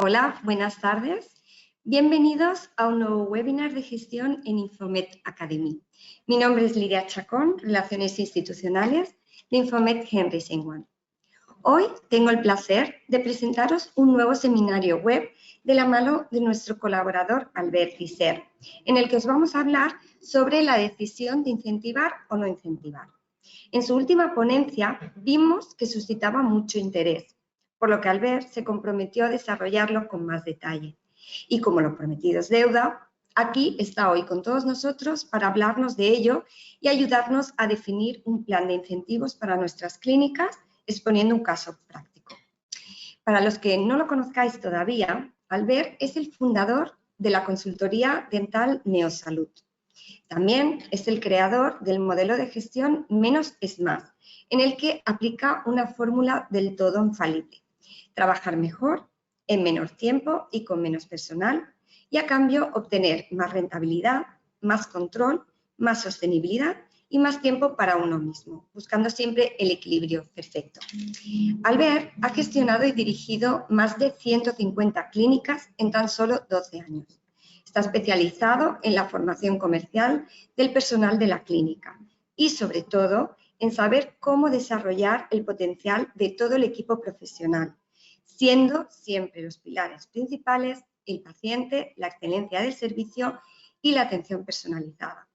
Hola, buenas tardes. Bienvenidos a un nuevo webinar de gestión en Infomed Academy. Mi nombre es Lidia Chacón, Relaciones Institucionales de Infomed Henry Sengwan. Hoy tengo el placer de presentaros un nuevo seminario web de la mano de nuestro colaborador Albert Visser, en el que os vamos a hablar sobre la decisión de incentivar o no incentivar. En su última ponencia vimos que suscitaba mucho interés, por lo que Albert se comprometió a desarrollarlo con más detalle. Y como lo prometido es deuda, aquí está hoy con todos nosotros para hablarnos de ello y ayudarnos a definir un plan de incentivos para nuestras clínicas, exponiendo un caso práctico. Para los que no lo conozcáis todavía, Albert es el fundador de la consultoría dental Neosalud. También es el creador del modelo de gestión Menos es Más, en el que aplica una fórmula del todo infalible: trabajar mejor, en menor tiempo y con menos personal, y a cambio obtener más rentabilidad, más control, más sostenibilidad y más tiempo para uno mismo, buscando siempre el equilibrio perfecto. Albert ha gestionado y dirigido más de 150 clínicas en tan solo 12 años. Está especializado en la formación comercial del personal de la clínica y, sobre todo, en saber cómo desarrollar el potencial de todo el equipo profesional, siendo siempre los pilares principales el paciente, la excelencia del servicio y la atención personalizada.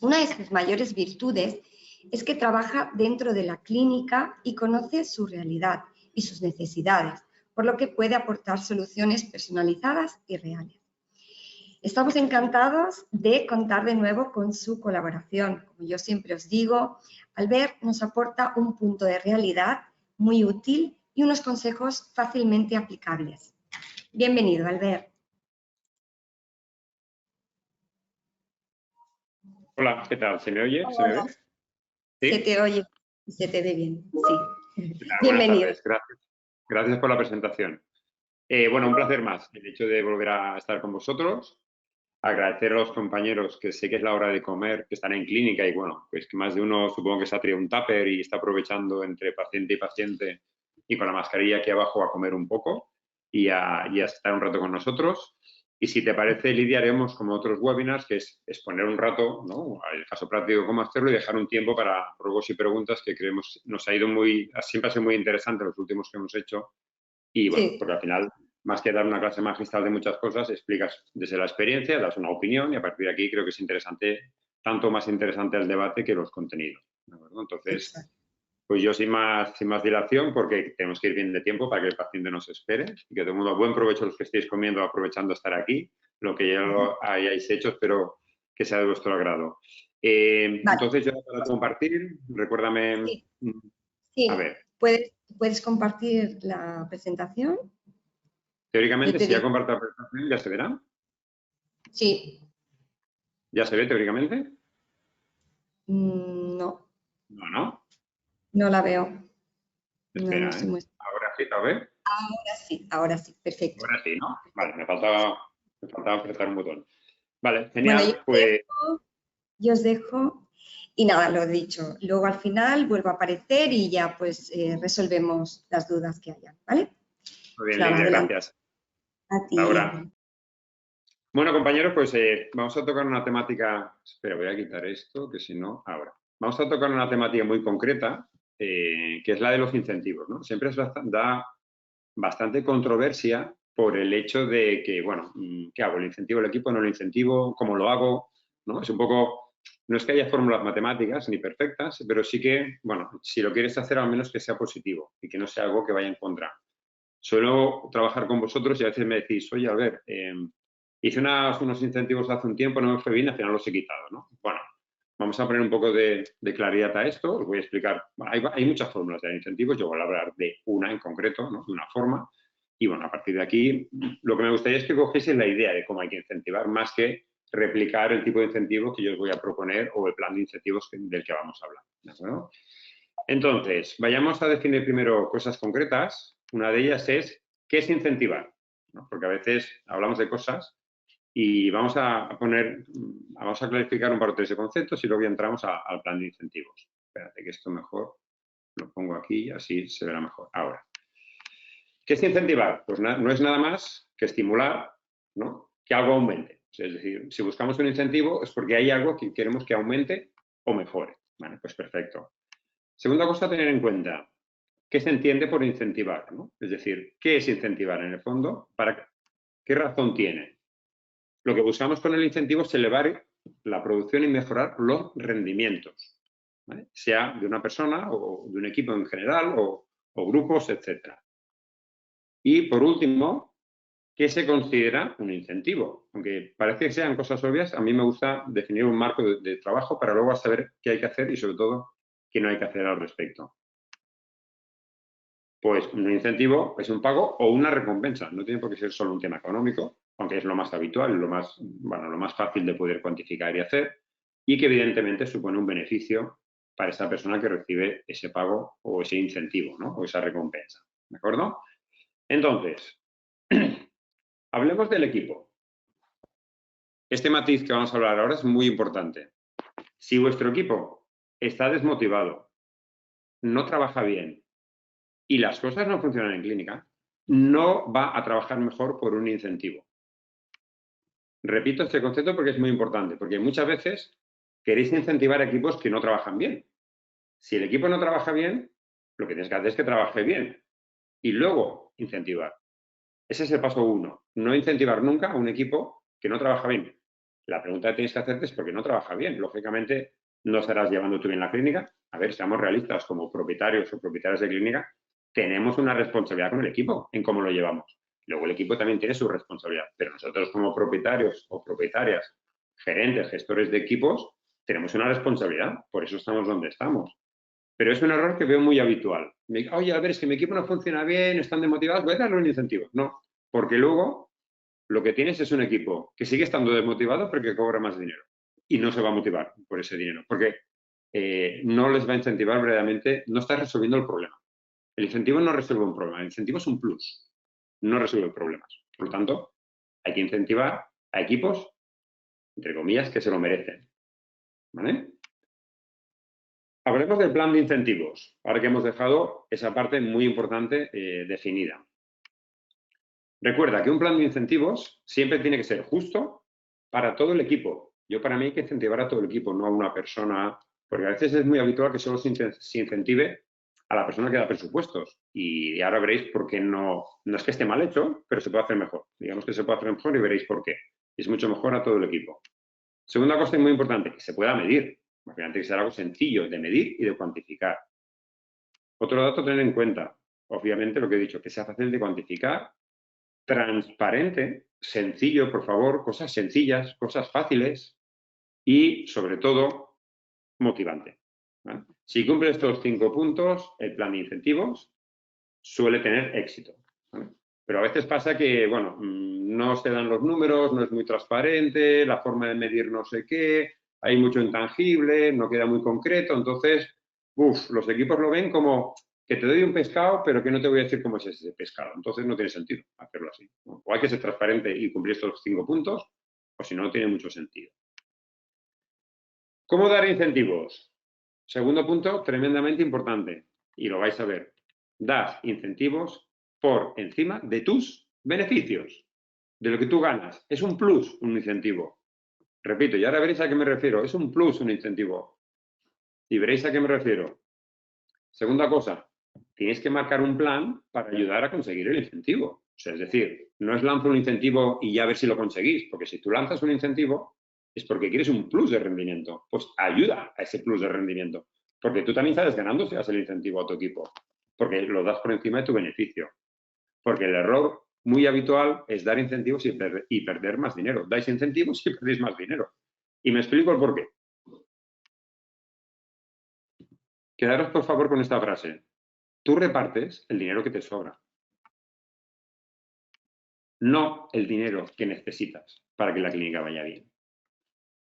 Una de sus mayores virtudes es que trabaja dentro de la clínica y conoce su realidad y sus necesidades, por lo que puede aportar soluciones personalizadas y reales. Estamos encantados de contar de nuevo con su colaboración. Como yo siempre os digo, Albert nos aporta un punto de realidad muy útil y unos consejos fácilmente aplicables. Bienvenido, Albert. Hola, ¿qué tal? ¿Se me oye? Hola. ¿Se me ve? ¿Sí? Se te oye y se te ve bien, sí. Bienvenido. Buenas tardes, gracias por la presentación. Bueno, un placer más el hecho de volver a estar con vosotros. Agradecer a los compañeros, que sé que es la hora de comer, que están en clínica y bueno, pues que más de uno supongo que se ha traído un tupper y está aprovechando entre paciente y paciente y con la mascarilla aquí abajo a comer un poco y a estar un rato con nosotros. Y si te parece, Lidia, haremos como otros webinars, que es exponer un rato, ¿no?, el caso práctico cómo hacerlo y dejar un tiempo para ruegos y preguntas, que creemos nos ha ido siempre ha sido muy interesante los últimos que hemos hecho. Y bueno, Sí. porque al final, más que dar una clase magistral de muchas cosas, explicas desde la experiencia, das una opinión y a partir de aquí creo que es interesante, tanto más interesante el debate que los contenidos, ¿de acuerdo? Entonces, Exacto. pues yo sin más dilación, porque tenemos que ir bien de tiempo para que el paciente nos espere y que todo el mundo, buen provecho los que estéis comiendo, aprovechando estar aquí. Lo que ya lo hayáis hecho, espero que sea de vuestro agrado. Vale. Entonces, yo para compartir, recuérdame. Sí. Sí. A ver. ¿Puedes compartir la presentación? Teóricamente, si ya comparto la presentación, ¿ya se verá? Sí. ¿Ya se ve teóricamente? No. No. No la veo. Espera, No se muestra. Ahora sí, a ver. Ahora sí, perfecto. Ahora sí, ¿no? Vale, me faltaba apretar un botón. Vale, Bueno, genial. yo os dejo y nada, lo he dicho. Luego al final vuelvo a aparecer y ya pues resolvemos las dudas que haya, ¿vale? Muy bien, Claro, Lidia, adelante. gracias. A ti. Ahora. Bueno, compañeros, pues vamos a tocar una temática. Espera, voy a quitar esto, que si no, ahora. Vamos a tocar una temática muy concreta, que es la de los incentivos, ¿no? Siempre da bastante controversia por el hecho de que, bueno, ¿qué hago? ¿El incentivo al equipo? ¿No el incentivo? ¿Cómo lo hago? ¿No? Es un poco, no es que haya fórmulas matemáticas ni perfectas, pero sí que, bueno, si lo quieres hacer, al menos que sea positivo y que no sea algo que vaya en contra. Suelo trabajar con vosotros y a veces me decís, oye, a ver, hice unos incentivos hace un tiempo, no me fue bien, al final los he quitado, ¿no? Bueno, vamos a poner un poco de claridad a esto, os voy a explicar. Bueno, hay muchas fórmulas de incentivos, yo voy a hablar de una en concreto, ¿no?, de una forma. Y bueno, a partir de aquí, lo que me gustaría es que cogieseis la idea de cómo hay que incentivar, más que replicar el tipo de incentivos que yo os voy a proponer o el plan de incentivos del que vamos a hablar, ¿de acuerdo? Entonces, vayamos a definir primero cosas concretas. Una de ellas es, ¿qué es incentivar? ¿No? Porque a veces hablamos de cosas y vamos a clarificar un par o tres de conceptos y luego ya entramos al plan de incentivos. Espérate que esto mejor lo pongo aquí, así se verá mejor. Ahora, ¿Qué es incentivar? Pues no es nada más que estimular, ¿no?, que algo aumente. Es decir, si buscamos un incentivo es porque hay algo que queremos que aumente o mejore. Vale, pues perfecto. Segunda cosa a tener en cuenta, ¿qué se entiende por incentivar, ¿no? Es decir, ¿qué es incentivar en el fondo? ¿Para qué razón tiene? Lo que buscamos con el incentivo es elevar la producción y mejorar los rendimientos, ¿vale?, sea de una persona o de un equipo en general o grupos, etc. Y por último, ¿qué se considera un incentivo? Aunque parece que sean cosas obvias, a mí me gusta definir un marco de trabajo para luego saber qué hay que hacer y sobre todo qué no hay que hacer al respecto. Pues un incentivo es un pago o una recompensa, no tiene por qué ser solo un tema económico, aunque es lo más habitual, lo más fácil de poder cuantificar y hacer, y que evidentemente supone un beneficio para esa persona que recibe ese pago o ese incentivo, ¿no?, o esa recompensa. ¿De acuerdo? Entonces, hablemos del equipo. Este matiz que vamos a hablar ahora es muy importante. Si vuestro equipo está desmotivado, no trabaja bien y las cosas no funcionan en clínica, no va a trabajar mejor por un incentivo. Repito este concepto porque es muy importante, porque muchas veces queréis incentivar a equipos que no trabajan bien. Si el equipo no trabaja bien, lo que tienes que hacer es que trabaje bien y luego incentivar. Ese es el paso 1. No incentivar nunca a un equipo que no trabaja bien. La pregunta que tienes que hacerte es por qué no trabaja bien. Lógicamente, no estarás llevando tú bien la clínica. A ver, seamos realistas, como propietarios o propietarias de clínica, tenemos una responsabilidad con el equipo en cómo lo llevamos. Luego el equipo también tiene su responsabilidad, pero nosotros como propietarios o propietarias, gerentes, gestores de equipos, tenemos una responsabilidad. Por eso estamos donde estamos. Pero es un error que veo muy habitual. Oye, a ver, es que mi equipo no funciona bien, están desmotivados, voy a darle un incentivo. No, porque luego lo que tienes es un equipo que sigue estando desmotivado porque cobra más dinero y no se va a motivar por ese dinero, porque no les va a incentivar verdaderamente, no está resolviendo el problema. El incentivo no resuelve un problema, el incentivo es un plus, no resuelve problemas. Por lo tanto, hay que incentivar a equipos, entre comillas, que se lo merecen. ¿Vale? Hablemos del plan de incentivos, ahora que hemos dejado esa parte muy importante definida. Recuerda que un plan de incentivos siempre tiene que ser justo para todo el equipo. Para mí hay que incentivar a todo el equipo, no a una persona, porque a veces es muy habitual que solo se incentive a la persona que da presupuestos. Y ahora veréis por qué no es que esté mal hecho, pero se puede hacer mejor. Digamos que se puede hacer mejor y veréis por qué. Es mucho mejor a todo el equipo. Segunda cosa muy importante, que se pueda medir. Imagínate que sea algo sencillo de medir y de cuantificar. Otro dato a tener en cuenta, obviamente lo que he dicho, que sea fácil de cuantificar, transparente, sencillo, por favor, cosas sencillas, cosas fáciles y, sobre todo, motivante. ¿Vale? Si cumple estos 5 puntos, el plan de incentivos suele tener éxito. ¿Vale? Pero a veces pasa que, bueno, no se dan los números, no es muy transparente, la forma de medir no sé qué, hay mucho intangible, no queda muy concreto, entonces, los equipos lo ven como que te doy un pescado, pero que no te voy a decir cómo es ese pescado. Entonces no tiene sentido hacerlo así, ¿no? O hay que ser transparente y cumplir estos 5 puntos, o si no, no tiene mucho sentido. ¿Cómo dar incentivos? Segundo punto, tremendamente importante, y lo vais a ver. Das incentivos por encima de tus beneficios, de lo que tú ganas. Es un plus, un incentivo. Repito, y ahora veréis a qué me refiero. Es un plus, un incentivo. Y veréis a qué me refiero. Segunda cosa, tienes que marcar un plan para ayudar a conseguir el incentivo. O sea, es decir, no es lanzo un incentivo y ya ver si lo conseguís, porque si tú lanzas un incentivo es porque quieres un plus de rendimiento. Pues ayuda a ese plus de rendimiento, porque tú también sales ganando si das el incentivo a tu equipo, porque lo das por encima de tu beneficio. Porque el error muy habitual es dar incentivos y perder más dinero. Dais incentivos y perdéis más dinero. Y me explico el por qué. Quedaros, por favor, con esta frase. Tú repartes el dinero que te sobra, no el dinero que necesitas para que la clínica vaya bien.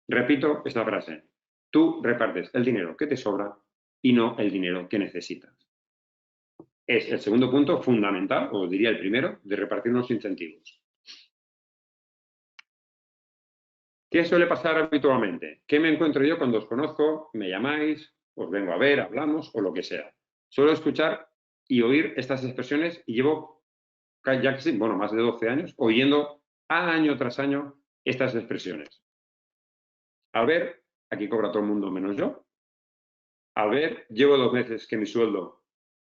Repito esta frase. Tú repartes el dinero que te sobra y no el dinero que necesitas. Es el segundo punto fundamental, o diría el primero, de repartir los incentivos. ¿Qué suele pasar habitualmente? ¿Qué me encuentro yo cuando os conozco, me llamáis, os vengo a ver, hablamos o lo que sea? Suelo escuchar y oír estas expresiones y llevo ya que sí, bueno, más de 12 años, oyendo año tras año estas expresiones. Al ver, aquí cobra todo el mundo menos yo. Al ver, llevo 2 meses que mi sueldo,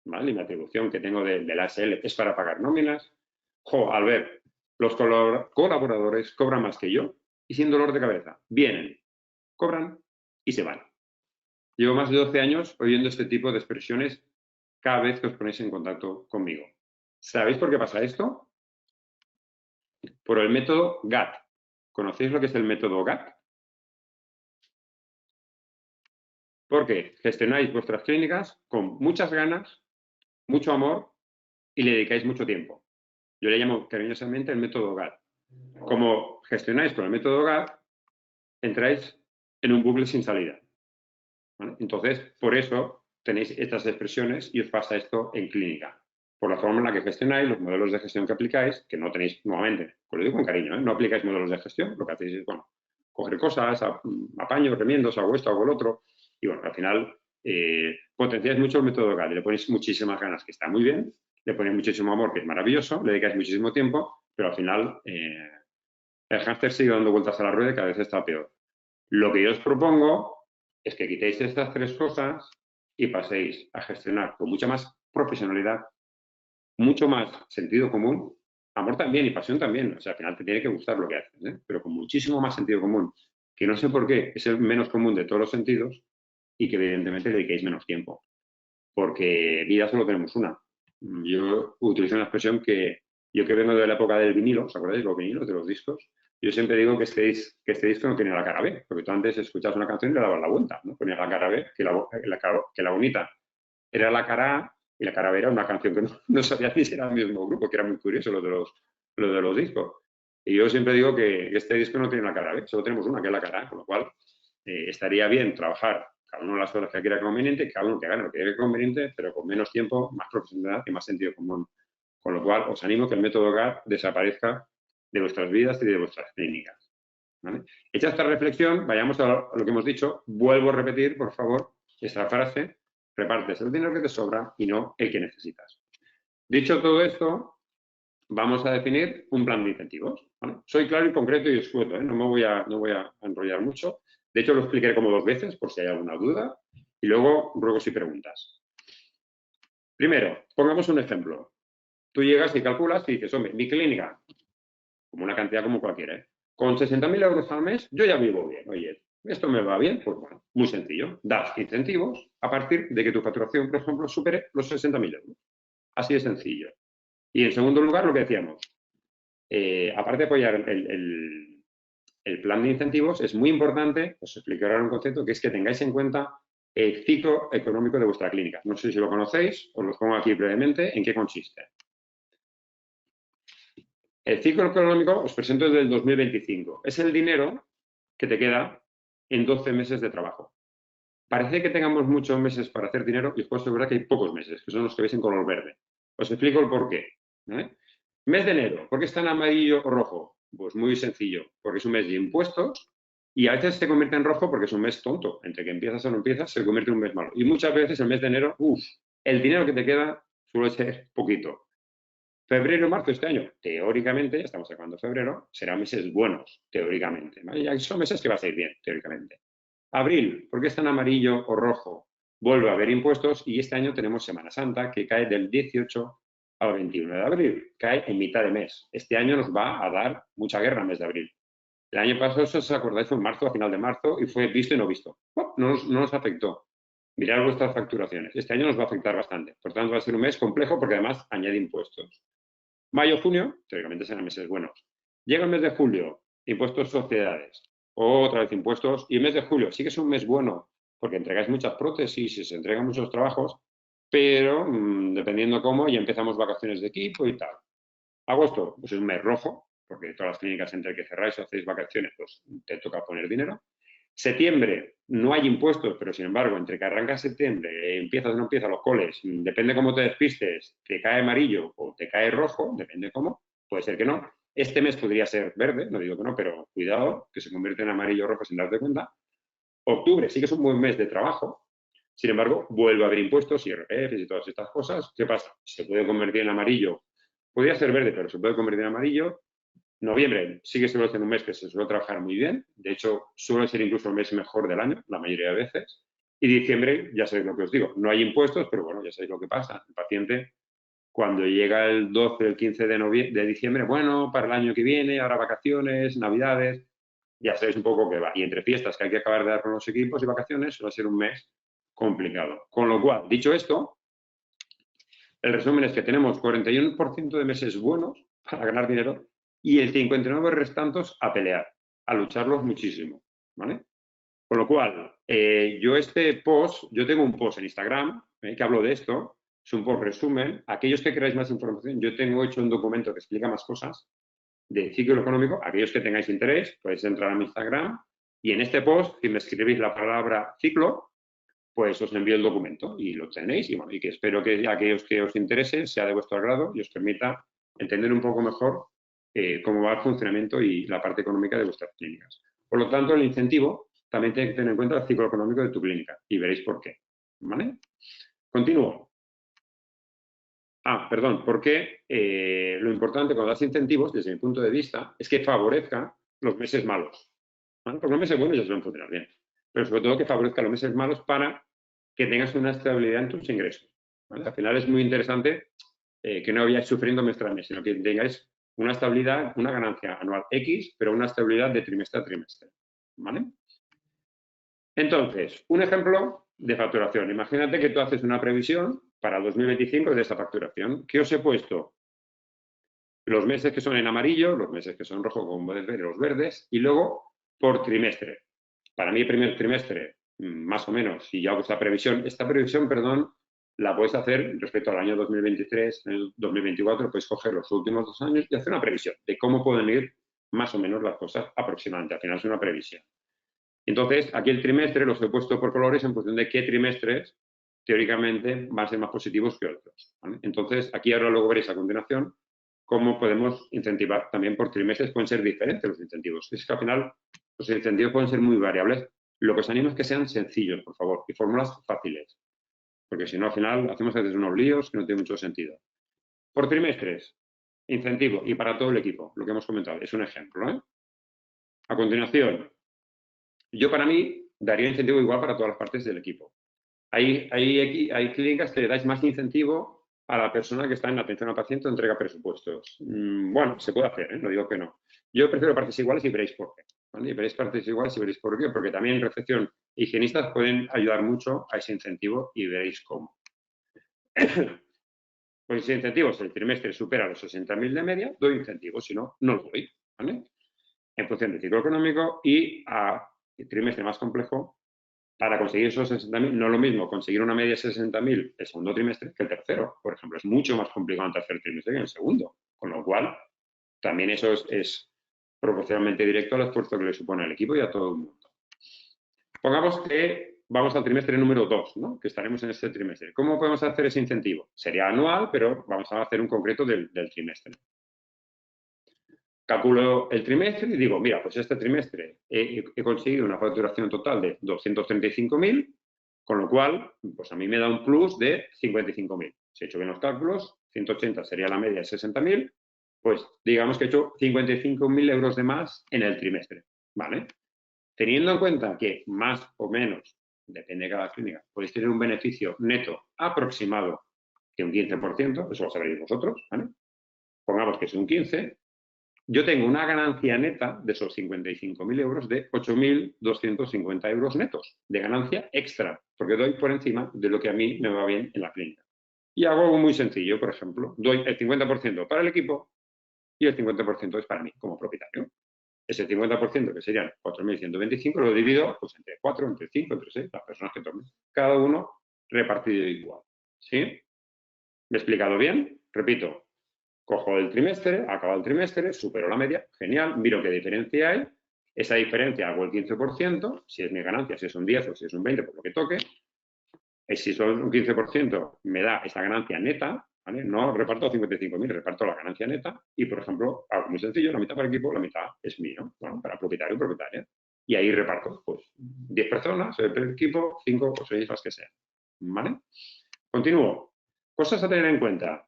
¿vale? Y mi atribución que tengo de la ASL es para pagar nóminas. Al ver, los colaboradores cobran más que yo y sin dolor de cabeza. Vienen, cobran y se van. Llevo más de 12 años oyendo este tipo de expresiones cada vez que os ponéis en contacto conmigo. ¿Sabéis por qué pasa esto? Por el método GAT. ¿Conocéis lo que es el método GAT? Porque gestionáis vuestras clínicas con muchas ganas, mucho amor y le dedicáis mucho tiempo. Yo le llamo cariñosamente el método GAT. Como gestionáis con el método GAT, entráis en un bucle sin salida. ¿Vale? Entonces, por eso tenéis estas expresiones y os pasa esto en clínica. Por la forma en la que gestionáis, los modelos de gestión que aplicáis, que no tenéis, nuevamente, os lo digo con cariño, no aplicáis modelos de gestión, lo que hacéis es, bueno, coger cosas, apaños, remiendos, hago esto, hago el otro, y bueno, al final potenciáis mucho el método GAT, le ponéis muchísimas ganas, que está muy bien, le ponéis muchísimo amor, que es maravilloso, le dedicáis muchísimo tiempo, pero al final el hámster sigue dando vueltas a la rueda y cada vez está peor. Lo que yo os propongo es que quitéis estas 3 cosas y paséis a gestionar con mucha más profesionalidad, mucho más sentido común, amor también y pasión también. O sea, al final te tiene que gustar lo que haces, ¿eh? Pero con muchísimo más sentido común, que no sé por qué es el menos común de todos los sentidos y que evidentemente le dediquéis menos tiempo. Porque vida solo tenemos una. Yo utilizo una expresión que yo que vengo de la época del vinilo, ¿os acordáis? Los vinilos, de los discos. Yo siempre digo que este disco no tiene la cara B, porque tú antes escuchabas una canción y le dabas la vuelta, ¿no? Ponías la cara B, que la bonita era la cara A, y la cara B era una canción que no sabía ni si era el mismo grupo, que era muy curioso lo de los discos. Y yo siempre digo que este disco no tiene la cara B, solo tenemos una, que es la cara A, con lo cual estaría bien trabajar cada uno de las horas que quiera conveniente, cada uno que gane lo que quiera conveniente, pero con menos tiempo, más profesionalidad y más sentido común. Con lo cual, os animo que el método GAT desaparezca de vuestras vidas y de vuestras clínicas. ¿Vale? Hecha esta reflexión, vayamos a lo que hemos dicho. Vuelvo a repetir, por favor, esta frase: repartes el dinero que te sobra y no el que necesitas. Dicho todo esto, vamos a definir un plan de incentivos. ¿Vale? Soy claro y concreto y escueto, ¿eh? No voy a enrollar mucho. De hecho, lo explicaré como 2 veces, por si hay alguna duda, y luego ruegos y preguntas. Primero, pongamos un ejemplo. Tú llegas y calculas y dices, hombre, mi clínica, como una cantidad como cualquiera, ¿eh? Con 60.000 euros al mes, yo ya vivo bien. Oye, ¿esto me va bien? Pues bueno, muy sencillo. Das incentivos a partir de que tu facturación, por ejemplo, supere los 60.000 euros. Así de sencillo. Y en segundo lugar, lo que decíamos, aparte de apoyar el plan de incentivos, es muy importante, os explicaré ahora un concepto, que es que tengáis en cuenta el ciclo económico de vuestra clínica. No sé si lo conocéis, os lo pongo aquí brevemente, en qué consiste. El ciclo económico os presento desde el 2025. Es el dinero que te queda en 12 meses de trabajo. Parece que tengamos muchos meses para hacer dinero y os puedo asegurar que hay pocos meses, que son los que veis en color verde. Os explico el porqué. Mes de enero, ¿por qué está en amarillo o rojo? Pues muy sencillo, porque es un mes de impuestos y a veces se convierte en rojo porque es un mes tonto. Entre que empiezas o no empiezas, se convierte en un mes malo. Y muchas veces el mes de enero, el dinero que te queda suele ser poquito. Febrero y marzo este año, teóricamente, ya estamos acabando febrero, serán meses buenos, teóricamente. ¿Vale? Ya son meses que vas a ir bien, teóricamente. Abril, ¿por qué está en amarillo o rojo? Vuelve a haber impuestos y este año tenemos Semana Santa, que cae del 18 al 21 de abril, cae en mitad de mes. Este año nos va a dar mucha guerra el mes de abril. El año pasado, si os acordáis, fue en marzo, a final de marzo, y fue visto y no visto. No nos afectó. Mirad vuestras facturaciones. Este año nos va a afectar bastante. Por tanto, va a ser un mes complejo porque además añade impuestos. Mayo, junio, teóricamente serán meses buenos. Llega el mes de julio, impuestos sociedades. Otra vez impuestos. Y el mes de julio sí que es un mes bueno porque entregáis muchas prótesis y se entregan muchos trabajos, pero dependiendo cómo, ya empezamos vacaciones de equipo y tal. Agosto, pues es un mes rojo, porque todas las clínicas entre que cerráis o hacéis vacaciones, pues te toca poner dinero. Septiembre, no hay impuestos, pero sin embargo, entre que arranca septiembre, empiezas o no empiezas los coles, depende cómo te despistes, te cae amarillo o te cae rojo, depende cómo, puede ser que no. Este mes podría ser verde, no digo que no, pero cuidado, que se convierte en amarillo o rojo sin darte cuenta. Octubre sí que es un buen mes de trabajo, sin embargo, vuelve a haber impuestos, IRPF y todas estas cosas. ¿Qué pasa? Se puede convertir en amarillo Podría ser verde, pero se puede convertir en amarillo. Noviembre sí que suele ser un mes que se suele trabajar muy bien. De hecho, suele ser incluso el mes mejor del año, la mayoría de veces. Y diciembre, ya sabéis lo que os digo. No hay impuestos, pero bueno, ya sabéis lo que pasa. El paciente, cuando llega el 12 o el 15 de diciembre, bueno, para el año que viene, ahora vacaciones, navidades, ya sabéis un poco qué va. Y entre fiestas que hay que acabar de dar con los equipos y vacaciones, suele ser un mes complicado. Con lo cual, dicho esto, el resumen es que tenemos 41% de meses buenos para ganar dinero y el 59% restantes a pelear, a lucharlos muchísimo, ¿vale? Con lo cual, yo tengo un post en Instagram que hablo de esto, es un post resumen. Aquellos que queráis más información, yo tengo hecho un documento que explica más cosas de ciclo económico. Aquellos que tengáis interés, podéis entrar a mi Instagram y en este post, si me escribís la palabra ciclo, pues os envío el documento y lo tenéis y, bueno, y que espero que aquellos que os interese sea de vuestro agrado y os permita entender un poco mejor cómo va el funcionamiento y la parte económica de vuestras clínicas. Por lo tanto, el incentivo también tiene que tener en cuenta el ciclo económico de tu clínica y veréis por qué. ¿Vale? Continúo. Perdón, porque lo importante cuando das incentivos, desde mi punto de vista, es que favorezca los meses malos. ¿Vale? Porque los meses buenos ya suelen funcionar bien, pero sobre todo que favorezca los meses malos para que tengas una estabilidad en tus ingresos. ¿Vale? Al final es muy interesante que no vayáis sufriendo mes tras mes, sino que tengáis una estabilidad, una ganancia anual X, pero una estabilidad de trimestre a trimestre. ¿Vale? Entonces, un ejemplo de facturación. Imagínate que tú haces una previsión para 2025 de esta facturación. ¿Qué os he puesto? Los meses que son en amarillo, los meses que son en rojo, como podéis ver, los verdes, y luego por trimestre. Para mí, el primer trimestre, más o menos, si yo hago esta previsión, perdón, la puedes hacer respecto al año 2023, en el 2024, puedes coger los últimos 2 años y hacer una previsión de cómo pueden ir más o menos las cosas aproximadamente. Al final es una previsión. Entonces, aquí el trimestre los he puesto por colores en función de qué trimestres, teóricamente, van a ser más positivos que otros. ¿Vale? Entonces, aquí ahora luego veréis a continuación cómo podemos incentivar también por trimestres. Pueden ser diferentes los incentivos. Es que al final los incentivos pueden ser muy variables. Lo que os animo es que sean sencillos, por favor, y fórmulas fáciles. Porque si no, al final hacemos a veces unos líos que no tienen mucho sentido. Por trimestres, incentivo, y para todo el equipo, lo que hemos comentado, es un ejemplo. A continuación, yo para mí daría incentivo igual para todas las partes del equipo. Hay clínicas que le dais más incentivo a la persona que está en atención al paciente o entrega presupuestos. Bueno, se puede hacer, no digo que no. Yo prefiero partes iguales y veréis por qué. ¿Vale? Y veréis partes iguales y veréis por qué, porque también en recepción higienistas pueden ayudar mucho a ese incentivo y veréis cómo. Pues si incentivos el trimestre supera los 60.000 de media, doy incentivos, si no, no lo doy. ¿Vale? En función del ciclo económico y a trimestre más complejo, para conseguir esos 60.000, no es lo mismo conseguir una media de 60.000 el segundo trimestre que el tercero, por ejemplo. Es mucho más complicado en el tercer trimestre que en el segundo. Con lo cual, también eso es proporcionalmente directo al esfuerzo que le supone al equipo y a todo el mundo. Pongamos que vamos al trimestre número 2, ¿no? Que estaremos en este trimestre. ¿Cómo podemos hacer ese incentivo? Sería anual, pero vamos a hacer un concreto del trimestre. Calculo el trimestre y digo, mira, pues este trimestre he conseguido una facturación total de 235.000, con lo cual, pues a mí me da un plus de 55.000. Si he hecho bien los cálculos, 180 sería la media de 60.000, pues digamos que he hecho 55.000 euros de más en el trimestre, ¿vale? Teniendo en cuenta que más o menos, depende de cada clínica, podéis tener un beneficio neto aproximado de un 15%, eso lo sabréis vosotros, ¿vale? Pongamos que es un 15%, yo tengo una ganancia neta de esos 55.000 euros de 8.250 euros netos de ganancia extra, porque doy por encima de lo que a mí me va bien en la clínica. Y hago algo muy sencillo, por ejemplo, doy el 50% para el equipo y el 50% es para mí como propietario. Ese 50%, que serían 4.125, lo divido pues, entre 4, entre 5, entre 6, las personas que tomen. Cada uno repartido igual. ¿Sí? ¿Me he explicado bien? Repito. Cojo el trimestre, acaba el trimestre, supero la media, genial, miro qué diferencia hay, esa diferencia hago el 15%, si es mi ganancia, si es un 10 o si es un 20, por lo que toque, y si son un 15% me da esa ganancia neta, ¿vale? No reparto 55.000, reparto la ganancia neta y, por ejemplo, algo muy sencillo, la mitad para el equipo, la mitad es mío, bueno, para propietario y propietaria. Y ahí reparto, pues, 10 personas, el equipo, 5 o 6, las que sean, ¿vale? Continúo. Cosas a tener en cuenta.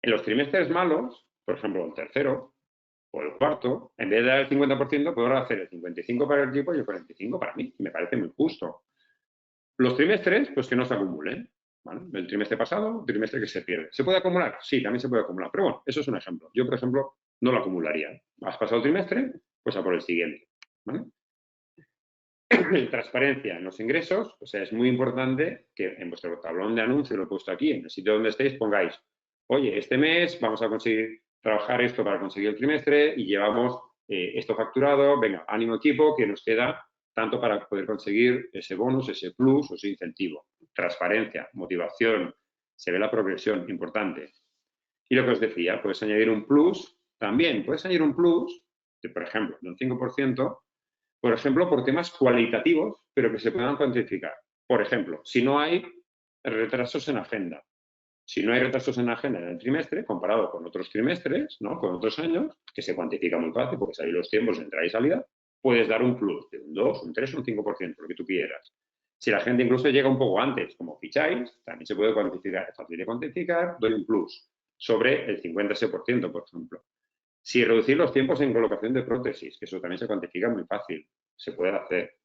En los trimestres malos, por ejemplo, el tercero o el cuarto, en vez de dar el 50%, puedo hacer el 55% para el equipo y el 45% para mí. Me parece muy justo. Los trimestres, pues que no se acumulen. ¿Vale? El trimestre pasado, el trimestre que se pierde. ¿Se puede acumular? Sí, también se puede acumular. Pero bueno, eso es un ejemplo. Yo, por ejemplo, no lo acumularía. Has pasado el trimestre, pues a por el siguiente. ¿Vale? Transparencia en los ingresos, o sea, es muy importante que en vuestro tablón de anuncio, lo he puesto aquí, en el sitio donde estéis, pongáis, oye, este mes vamos a conseguir trabajar esto para conseguir el trimestre y llevamos esto facturado, venga, ánimo equipo, que nos queda tanto para poder conseguir ese bonus, ese plus o ese incentivo. Transparencia, motivación, se ve la progresión, importante. Y lo que os decía, puedes añadir un plus, también puedes añadir un plus, de, por ejemplo, de un 5%, por ejemplo, por temas cualitativos, pero que se puedan cuantificar. Por ejemplo, si no hay retrasos en agenda. Si no hay retrasos en agenda en el trimestre, comparado con otros trimestres, ¿no? Con otros años, que se cuantifica muy fácil, porque sabéis los tiempos de entrada y salida, puedes dar un plus de un 2, un 3, un 5%, lo que tú quieras. Si la gente incluso llega un poco antes, como ficháis, también se puede cuantificar. Es fácil de cuantificar, doy un plus sobre el 50%, por ejemplo. Si reducir los tiempos en colocación de prótesis, que eso también se cuantifica muy fácil, se puede hacer.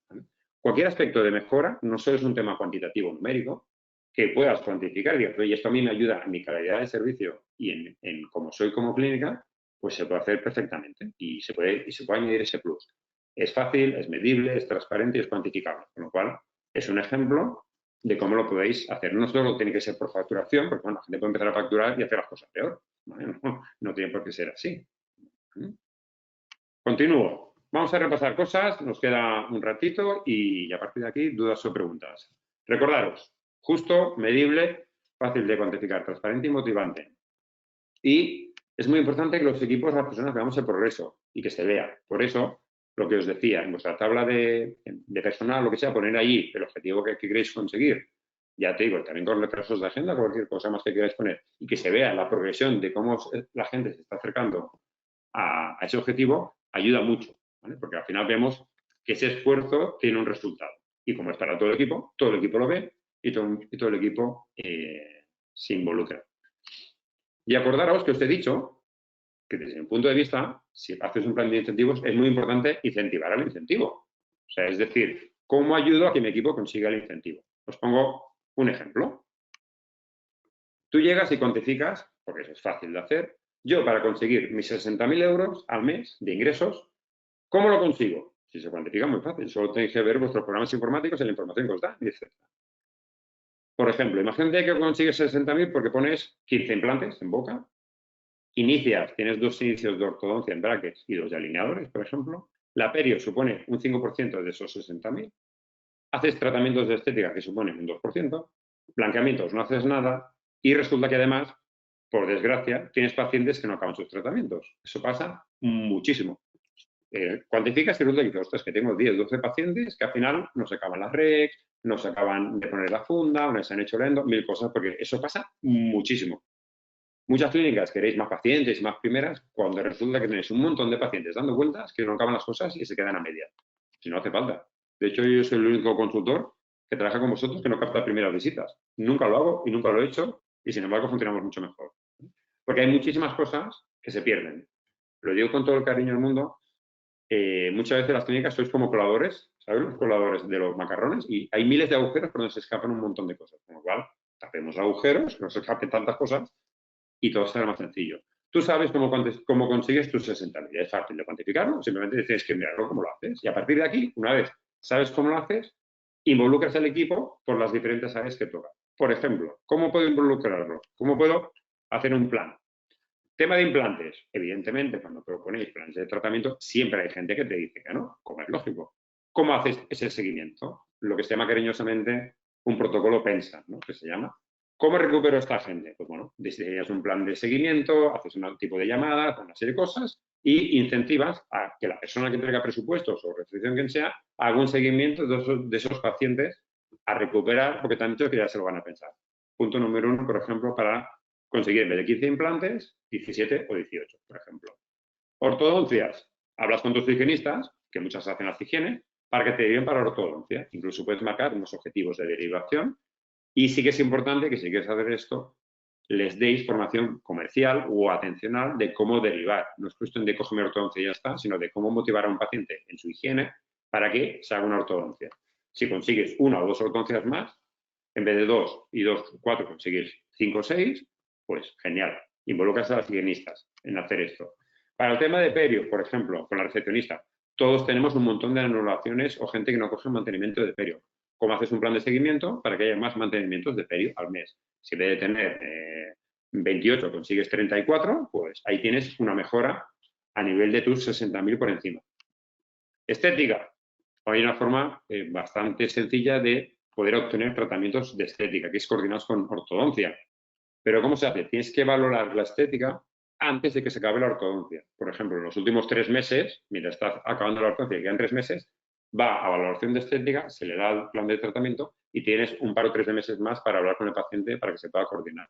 Cualquier aspecto de mejora no solo es un tema cuantitativo numérico, que puedas cuantificar y decir, oye, esto a mí me ayuda en mi calidad de servicio y en cómo soy como clínica, pues se puede hacer perfectamente y se puede añadir ese plus. Es fácil, es medible, es transparente y es cuantificable, con lo cual es un ejemplo de cómo lo podéis hacer. No solo tiene que ser por facturación, porque bueno, la gente puede empezar a facturar y hacer las cosas peor. ¿Vale? No tiene por qué ser así. Continúo. Vamos a repasar cosas, nos queda un ratito y a partir de aquí dudas o preguntas. Recordaros, justo, medible, fácil de cuantificar, transparente y motivante. Y es muy importante que los equipos, las personas, veamos el progreso y que se vea. Por eso, lo que os decía, en vuestra tabla de personal, lo que sea, poner ahí el objetivo que queréis conseguir. Ya te digo, también con retrasos de agenda, cualquier cosa más que queráis poner. Y que se vea la progresión de cómo la gente se está acercando a ese objetivo, ayuda mucho, ¿vale? Porque al final vemos que ese esfuerzo tiene un resultado. Y como es para todo el equipo lo ve y todo el equipo se involucra. Y acordaros que os he dicho que desde mi punto de vista, si haces un plan de incentivos, es muy importante incentivar al incentivo. O sea, es decir, ¿cómo ayudo a que mi equipo consiga el incentivo? Os pongo un ejemplo. Tú llegas y cuantificas, porque eso es fácil de hacer, yo para conseguir mis 60.000 euros al mes de ingresos, ¿cómo lo consigo? Si se cuantifica muy fácil, solo tenéis que ver vuestros programas informáticos y la información que os da, etc. Por ejemplo, imagínate que consigues 60.000 porque pones 15 implantes en boca, inicias, tienes 2 inicios de ortodoncia en brackets y 2 de alineadores, por ejemplo, la perio supone un 5% de esos 60.000, haces tratamientos de estética que suponen un 2%, blanqueamientos no haces nada y resulta que además, por desgracia, tienes pacientes que no acaban sus tratamientos. Eso pasa muchísimo. Cuantificas y resulta que dices, ostras, que tengo 10, 12 pacientes que al final no se acaban las REX, no se acaban de poner la funda, no les han hecho el endo, 1000 cosas, porque eso pasa muchísimo. Muchas clínicas queréis más pacientes y más primeras cuando resulta que tenéis un montón de pacientes dando vueltas que no acaban las cosas y se quedan a medias. Si no hace falta. De hecho, yo soy el único consultor que trabaja con vosotros que no capta primeras visitas. Nunca lo hago y nunca lo he hecho y sin embargo funcionamos mucho mejor. Porque hay muchísimas cosas que se pierden. Lo digo con todo el cariño del mundo. Muchas veces las clínicas sois como coladores, ¿sabes? Los coladores de los macarrones y hay miles de agujeros por donde se escapan un montón de cosas. Con lo cual, tapemos agujeros, que no se escapen tantas cosas y todo será más sencillo. Tú sabes cómo consigues tus 60.000. Es fácil de cuantificarlo, simplemente tienes que mirarlo cómo lo haces. Y a partir de aquí, una vez sabes cómo lo haces, involucras al equipo por las diferentes áreas que toca. Por ejemplo, ¿cómo puedo involucrarlo? ¿Cómo puedo hacer un plan? Tema de implantes. Evidentemente, cuando proponéis planes de tratamiento, siempre hay gente que te dice que no, como es lógico. ¿Cómo haces ese seguimiento? Lo que se llama cariñosamente un protocolo PENSA, ¿no? Que se llama. ¿Cómo recupero a esta gente? Pues bueno, diseñas un plan de seguimiento, haces un tipo de llamadas, una serie de cosas y incentivas a que la persona que entrega presupuestos o restricción quien sea haga un seguimiento de esos pacientes a recuperar porque te han dicho que ya se lo van a pensar. Punto número 1, por ejemplo, para conseguir en vez de 15 implantes, 17 o 18, por ejemplo. Ortodoncias. Hablas con tus higienistas, que muchas hacen las higiene, para que te deriven para ortodoncia. Incluso puedes marcar unos objetivos de derivación. Y sí que es importante que si quieres hacer esto, les deis formación comercial o atencional de cómo derivar. No es cuestión de cogerme ortodoncia y ya está, sino de cómo motivar a un paciente en su higiene para que se haga una ortodoncia. Si consigues 1 o 2 ortodoncias más, en vez de 2 y 2, 4, consigues 5 o 6, pues genial. Involucras a las higienistas en hacer esto. Para el tema de perio, por ejemplo, con la recepcionista, todos tenemos un montón de anulaciones o gente que no coge mantenimiento de perio. ¿Cómo haces un plan de seguimiento para que haya más mantenimientos de perio al mes? Si en vez de tener 28 consigues 34, pues ahí tienes una mejora a nivel de tus 60.000 por encima. Estética. Hay una forma bastante sencilla de poder obtener tratamientos de estética, que es coordinados con ortodoncia. Pero ¿cómo se hace? Tienes que valorar la estética antes de que se acabe la ortodoncia. Por ejemplo, en los últimos 3 meses, mientras está acabando la ortodoncia y quedan 3 meses, va a valoración de estética, se le da el plan de tratamiento y tienes un par o 3 de meses más para hablar con el paciente para que se pueda coordinar.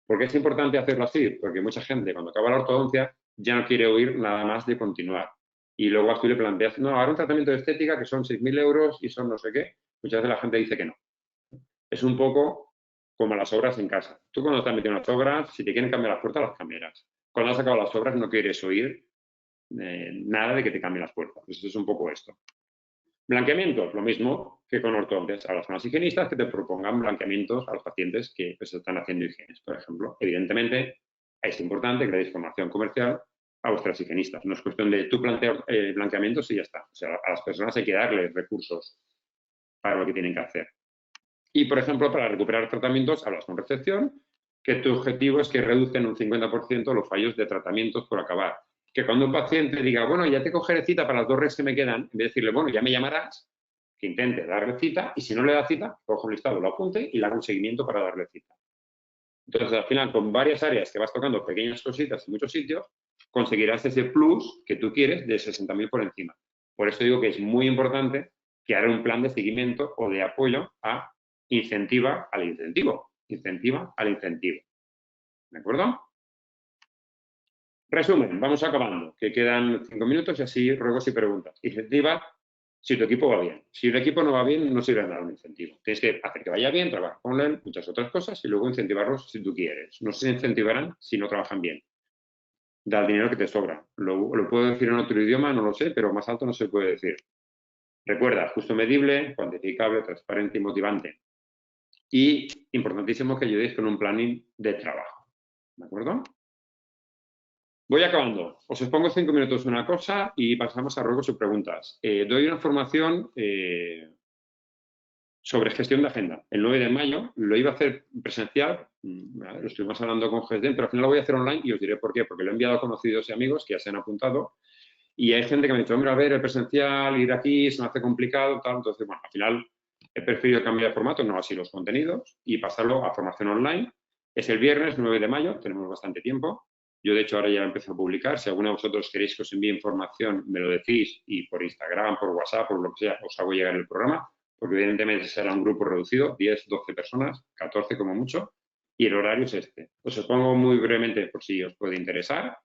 ¿Por qué es importante hacerlo así? Porque mucha gente cuando acaba la ortodoncia ya no quiere oír nada más de continuar. Y luego tú le planteas, no, ahora un tratamiento de estética que son 6.000 euros y son no sé qué. Muchas veces la gente dice que no. Es un poco como las obras en casa. Tú cuando estás metido en las obras, si te quieren cambiar las puertas, las cambiarás. Cuando has acabado las obras no quieres oír nada de que te cambien las puertas. Eso es un poco esto. Blanqueamientos, lo mismo que con ortodoncias. A las zonas higienistas que te propongan blanqueamientos a los pacientes que pues, están haciendo higienes, por ejemplo. Evidentemente, es importante que le deis formación comercial a vuestras higienistas. No es cuestión de tú plantear blanqueamientos y ya está. O sea, a las personas hay que darles recursos para lo que tienen que hacer. Y, por ejemplo, para recuperar tratamientos, hablas con recepción, que tu objetivo es que reducen un 50% los fallos de tratamientos por acabar. Que cuando un paciente diga, bueno, ya te cogeré cita para las 2 redes que me quedan, en vez de decirle, bueno, ya me llamarás, que intente darle cita y si no le da cita, cojo un listado, lo apunte y le hago un seguimiento para darle cita. Entonces, al final, con varias áreas que vas tocando pequeñas cositas en muchos sitios, conseguirás ese plus que tú quieres de 60.000 por encima. Por eso digo que es muy importante que haga un plan de seguimiento o de apoyo a incentiva al incentivo. Incentiva al incentivo. ¿De acuerdo? Resumen, vamos acabando, que quedan 5 minutos y así ruegos y preguntas. Incentiva si tu equipo va bien. Si el equipo no va bien, no sirve de nada un incentivo. Tienes que hacer que vaya bien, trabajar con él, muchas otras cosas y luego incentivarlos si tú quieres. No se incentivarán si no trabajan bien. Da el dinero que te sobra. Lo puedo decir en otro idioma, no lo sé, pero más alto no se puede decir. Recuerda, justo, medible, cuantificable, transparente y motivante. Y importantísimo que ayudéis con un planning de trabajo. ¿De acuerdo? Voy acabando. Os expongo 5 minutos una cosa y pasamos a ruegos y preguntas. Doy una formación sobre gestión de agenda. El 9 de mayo lo iba a hacer presencial, lo estuvimos hablando con GESDEN, pero al final lo voy a hacer online y os diré por qué. Porque lo he enviado a conocidos y amigos que ya se han apuntado y hay gente que me ha dicho, hombre, a ver, el presencial, ir aquí, se me hace complicado, tal. Entonces, bueno, al final he preferido cambiar de formato, no así los contenidos, y pasarlo a formación online. Es el viernes 9 de mayo, tenemos bastante tiempo. Yo, de hecho, ahora ya empiezo a publicar. Si alguno de vosotros queréis que os envíe información, me lo decís y por Instagram, por WhatsApp, por lo que sea, os hago llegar el programa, porque evidentemente será un grupo reducido, 10, 12 personas, 14 como mucho, y el horario es este. Os lo pongo muy brevemente por si os puede interesar.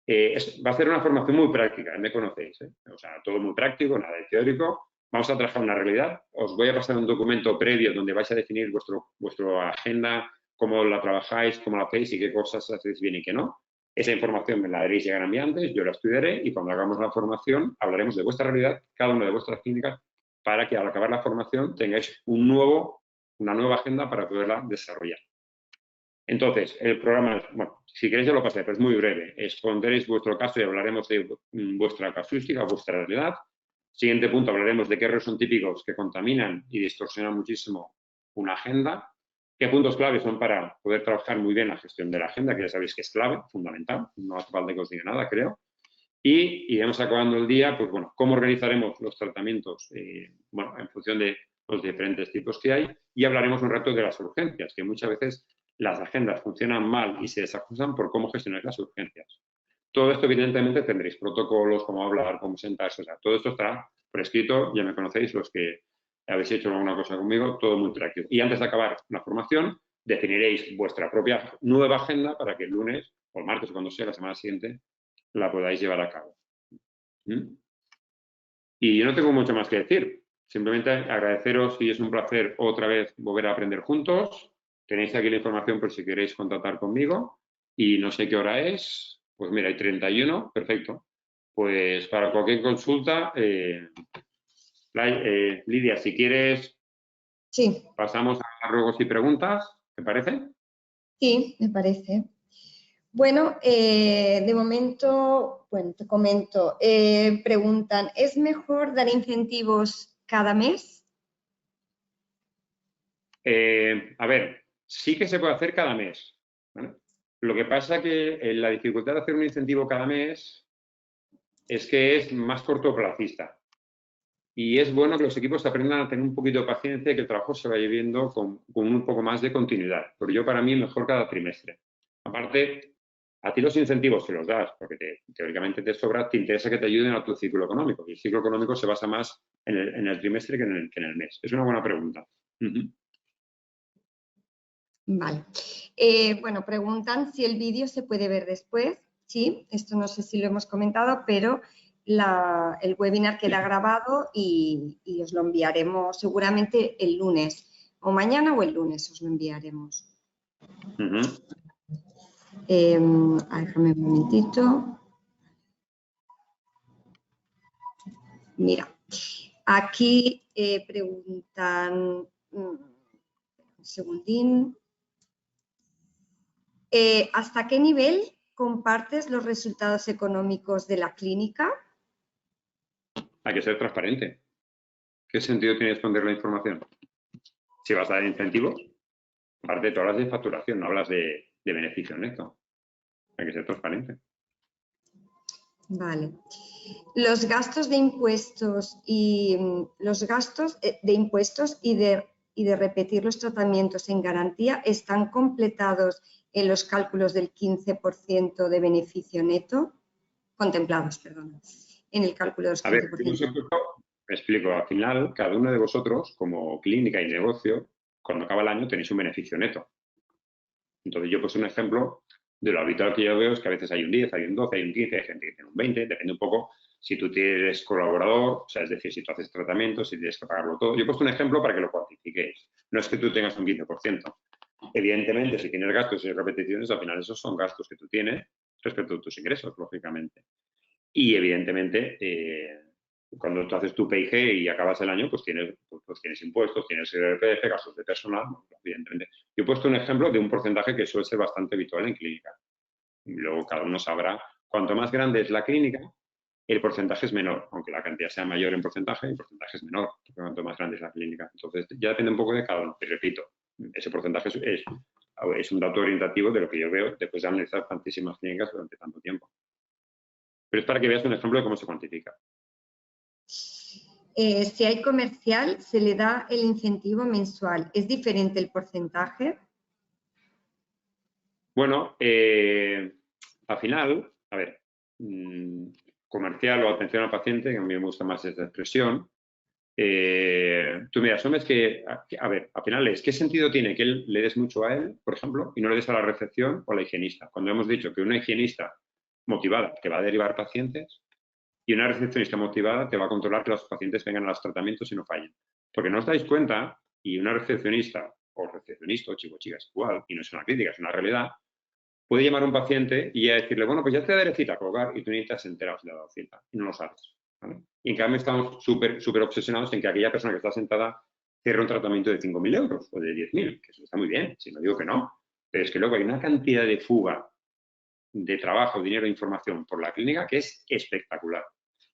Va a ser una formación muy práctica, me conocéis, o sea, todo muy práctico, nada de teórico. Vamos a trabajar una realidad. Os voy a pasar un documento previo donde vais a definir vuestra agenda, cómo la trabajáis, cómo la hacéis y qué cosas hacéis bien y qué no. Esa información me la haréis llegar a mí antes, yo la estudiaré y cuando hagamos la formación hablaremos de vuestra realidad, cada una de vuestras clínicas, para que al acabar la formación tengáis una nueva agenda para poderla desarrollar. Entonces, el programa, bueno, si queréis yo lo pasé, pero es muy breve. Expondréis vuestro caso y hablaremos de vuestra casuística, vuestra realidad. Siguiente punto, hablaremos de qué errores son típicos que contaminan y distorsionan muchísimo una agenda. ¿Qué puntos claves son para poder trabajar muy bien la gestión de la agenda? Que ya sabéis que es clave, fundamental. No hace falta que os diga nada, creo. Y iremos acabando el día, pues bueno, cómo organizaremos los tratamientos, bueno, en función de los diferentes tipos que hay. Y hablaremos un rato de las urgencias, que muchas veces las agendas funcionan mal y se desajustan por cómo gestionar las urgencias. Todo esto, evidentemente, tendréis protocolos, cómo hablar, cómo sentarse, o sea, todo esto estará por escrito, ya me conocéis los que habéis hecho alguna cosa conmigo, todo muy práctico. Y antes de acabar la formación, definiréis vuestra propia nueva agenda para que el lunes o el martes o cuando sea la semana siguiente la podáis llevar a cabo. Y yo no tengo mucho más que decir, simplemente agradeceros y es un placer otra vez volver a aprender juntos. Tenéis aquí la información por si queréis contactar conmigo y no sé qué hora es. Pues mira, hay 31, perfecto. Pues para cualquier consulta, Lidia, si quieres, Sí, pasamos a ruegos y preguntas, ¿te parece? sí, me parece. Bueno, de momento, bueno, te comento, preguntan, ¿es mejor dar incentivos cada mes? A ver, sí que se puede hacer cada mes, ¿vale? Lo que pasa que la dificultad de hacer un incentivo cada mes es que es más cortoplacista. Y es bueno que los equipos aprendan a tener un poquito de paciencia y que el trabajo se vaya viendo con un poco más de continuidad. Pero yo, para mí, mejor cada trimestre. Aparte, a ti los incentivos se los das, porque teóricamente te sobra, te interesa que te ayuden a tu ciclo económico. Y el ciclo económico se basa más en el trimestre que en el mes. Es una buena pregunta. Vale. Bueno, preguntan si el vídeo se puede ver después. Sí, esto no sé si lo hemos comentado, pero el webinar queda grabado y os lo enviaremos seguramente el lunes, o mañana o el lunes os lo enviaremos. Déjame un momentito. Mira, aquí preguntan, un segundín, ¿hasta qué nivel compartes los resultados económicos de la clínica? Hay que ser transparente. ¿Qué sentido tiene esconder la información? Si vas a dar incentivos, aparte tú hablas de facturación, no hablas de beneficio neto. Hay que ser transparente. Vale. Los gastos de impuestos y de repetir los tratamientos en garantía están completados en los cálculos del 15% de beneficio neto, contemplados, perdón, en el cálculo de los 15%. A ver, me explico, al final, cada uno de vosotros, como clínica y negocio, cuando acaba el año tenéis un beneficio neto. Entonces, yo pues un ejemplo de lo habitual que yo veo es que a veces hay un 10, hay un 12, hay un 15, hay gente que tiene un 20, depende un poco si tú tienes colaborador, o sea, es decir, si tú haces tratamientos, si tienes que pagarlo todo. Yo he puesto un ejemplo para que lo cuantifiquéis. No es que tú tengas un 15%. Evidentemente, si tienes gastos y repeticiones, al final esos son gastos que tú tienes respecto a tus ingresos, lógicamente. Y evidentemente, cuando tú haces tu PIG y acabas el año, pues tienes impuestos, tienes IRPF, gastos de personal, evidentemente. Yo he puesto un ejemplo de un porcentaje que suele ser bastante habitual en clínica. Y luego cada uno sabrá, cuanto más grande es la clínica, el porcentaje es menor, aunque la cantidad sea mayor en porcentaje, el porcentaje es menor, cuanto más grande es la clínica. Entonces, ya depende un poco de cada uno. Y repito, ese porcentaje es un dato orientativo de lo que yo veo después de analizar tantísimas clínicas durante tanto tiempo. Pero es para que veas un ejemplo de cómo se cuantifica. Si hay comercial, se le da el incentivo mensual. ¿Es diferente el porcentaje? Bueno, al final, a ver, comercial o atención al paciente, que a mí me gusta más esta expresión, tú me asumes que, a ver, al final es, ¿qué sentido tiene que le des mucho a él, por ejemplo, y no le des a la recepción o a la higienista? Cuando hemos dicho que una higienista motivada te va a derivar pacientes y una recepcionista motivada te va a controlar que los pacientes vengan a los tratamientos y no fallen. Porque no os dais cuenta, y una recepcionista o recepcionista o chico o chica es igual, y no es una crítica, es una realidad, puede llamar a un paciente y decirle, bueno, pues ya te daré cita a colgar y tú ni te has enterado si le ha dado cita y no lo sabes. ¿Vale? Y en cambio estamos súper obsesionados en que aquella persona que está sentada cierre un tratamiento de 5.000 euros o de 10.000, que eso está muy bien, si no digo que no, pero es que luego hay una cantidad de fuga de trabajo, dinero e información por la clínica que es espectacular.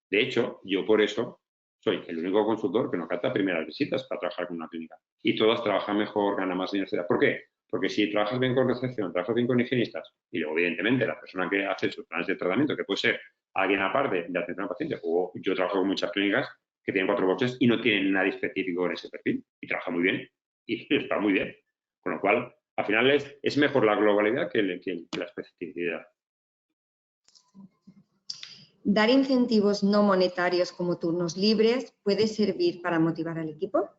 De hecho, yo por eso soy el único consultor que no capta primeras visitas para trabajar con una clínica. Y todas trabajan mejor, ganan más dinero. ¿Por qué? Porque si trabajas bien con recepción, trabajas bien con higienistas y luego, evidentemente, la persona que hace sus planes de tratamiento, que puede ser alguien aparte de atención al paciente, o yo trabajo con muchas clínicas que tienen 4 boxes y no tienen nadie específico en ese perfil y trabaja muy bien y está muy bien. Con lo cual, al final es mejor la globalidad que la especificidad. ¿Dar incentivos no monetarios como turnos libres puede servir para motivar al equipo?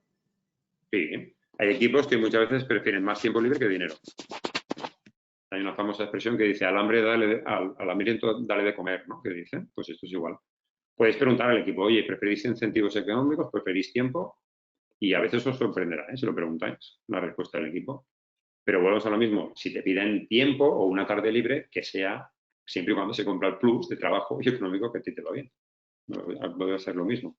Sí, hay equipos que muchas veces prefieren más tiempo libre que dinero. Hay una famosa expresión que dice, al hambriento dale de comer, ¿no? Que dicen, pues esto es igual. Puedes preguntar al equipo, oye, ¿preferís incentivos económicos? ¿Preferís tiempo? Y a veces os sorprenderá, si lo preguntáis, la respuesta del equipo. Pero volvemos a lo mismo, si te piden tiempo o una tarde libre, que sea siempre y cuando se compra el plus de trabajo y económico que a ti te va bien. Debe ser lo mismo.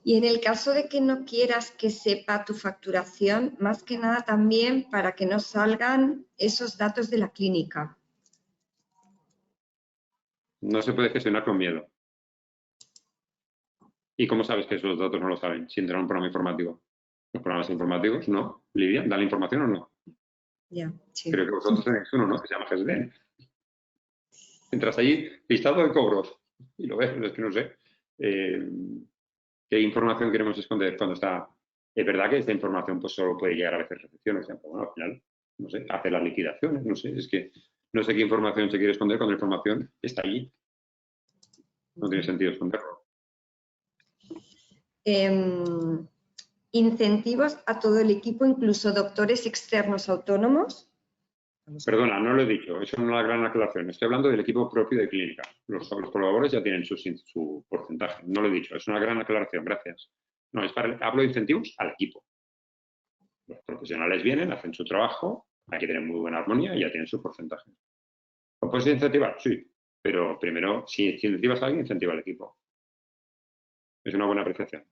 Y en el caso de que no quieras que sepa tu facturación, más que nada también para que no salgan esos datos de la clínica. No se puede gestionar con miedo. ¿Y cómo sabes que esos datos no lo saben? Si entra un programa informático. Los programas informáticos, no. Lidia, ¿da la información o no? Ya, sí. Creo que vosotros tenéis uno, ¿no? Que se llama GESDEN. Entras allí, listado de cobros, y lo ves, es que no sé. ¿Qué información queremos esconder cuando está? Es verdad que esta información pues solo puede llegar a veces recepciones. Bueno, al final, no sé, hace las liquidaciones, no sé, es que no sé qué información se quiere esconder cuando la información está allí. No tiene sentido esconderlo. Incentivos a todo el equipo, incluso doctores externos autónomos. Perdona, no lo he dicho, eso es una gran aclaración. Estoy hablando del equipo propio de clínica. Los colaboradores ya tienen su porcentaje. No lo he dicho, es una gran aclaración, gracias. No, hablo de incentivos al equipo. Los profesionales vienen, hacen su trabajo, hay que tener muy buena armonía y ya tienen su porcentaje. ¿Lo puedes incentivar? Sí, pero primero, si incentivas a alguien, incentiva al equipo. Es una buena apreciación.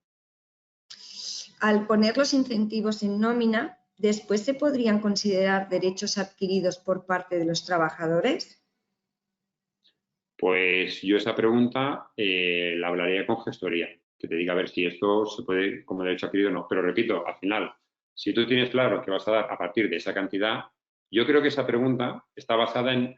Al poner los incentivos en nómina, ¿después se podrían considerar derechos adquiridos por parte de los trabajadores? Pues yo esa pregunta la hablaría con gestoría, que te diga a ver si esto se puede como derecho adquirido o no. Pero repito, al final, si tú tienes claro que vas a dar a partir de esa cantidad, yo creo que esa pregunta está basada en...